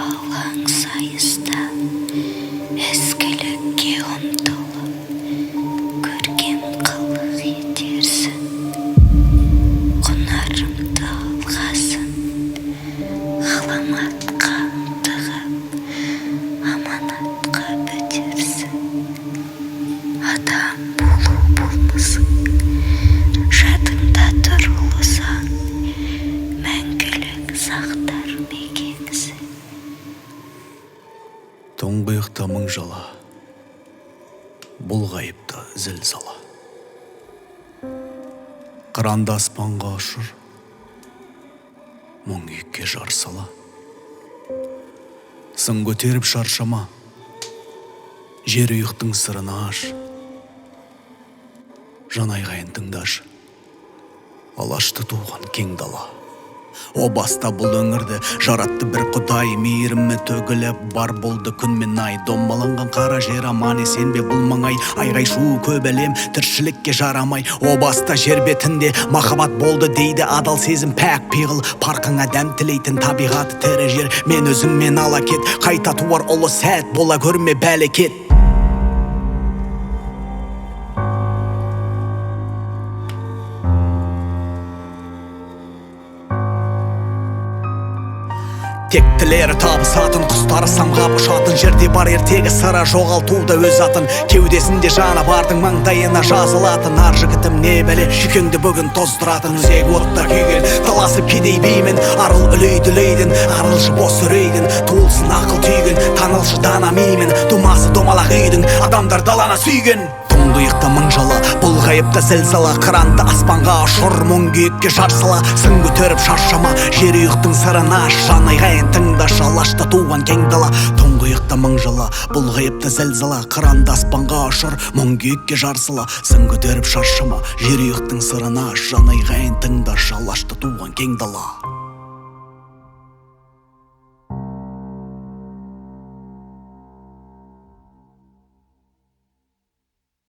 алаң сайыста ізгілікке ұмтылып көркем қылық етерсің. Құнарымды алғасын ғаламатқа тығып аманатқа бөтерсің. Адам болу болмысың жадыңда тұрылсаң, мәңгілік сақтар мекенсің. Тұңғиықта мың жала, бұлғайыпта зілзала. Қыранды аспанға ұшыр, мұң үйікке жар сала. Сын көтеріп шаршама, жер ұйықтың сырын аш. Жан айғайын тыңдашы, алашты туған кең дала. О баста бұл өңірді жаратты бір құдай, мейірімі төгіліп бар болды күн мен ай. Домаланған қара жер аман есен бе бұл маңай, айғай шу көп әлем тіршілікке жарамай. О баста жер бетінде махаббат болды дейді адал сезім, пәк пиғыл парқыңа дәм тілейтін табиғаты тірі жер. Мен өзіңмен ала кет, қайта туар ұлы сәт, бола көрме бәлекет. Тектілері табысатын, құстары самғап ұшатын, жерде бар ертегі сыра жоғалтуда өз атын. Кеудесінде жаны бардың маңдайына жазылатын, ар жігітім не бәле шүйкеңді бүгін тоздыратын. Өзегі отта күйген таласып кедей беймін, арыл үлейді лейдін, арылшы бос үрейдін. Туылсын ақыл түйген, танылшы дана меймін, думасы домалақ үйдің, адамдар далана сүйген. Тұңғиықта мың жала, бұлғайыпта зілзала. Қыранды аспанға ұшыр, мұң күйікке жар сала. Сын көтеріп шаршама, жер ұйықтың сырын аш. Жан айғайын тыңдашы, алашта туған кең дала. Тұңғиықта мың жала, бұлғайыпта зілзала. Қыранды аспанға ұшыр, мұң күйікке жар сала. Сын көтеріп шаршама, жер ұйықтың сырын аш. Жан айғайын тыңдашы, алашта туған кең дала.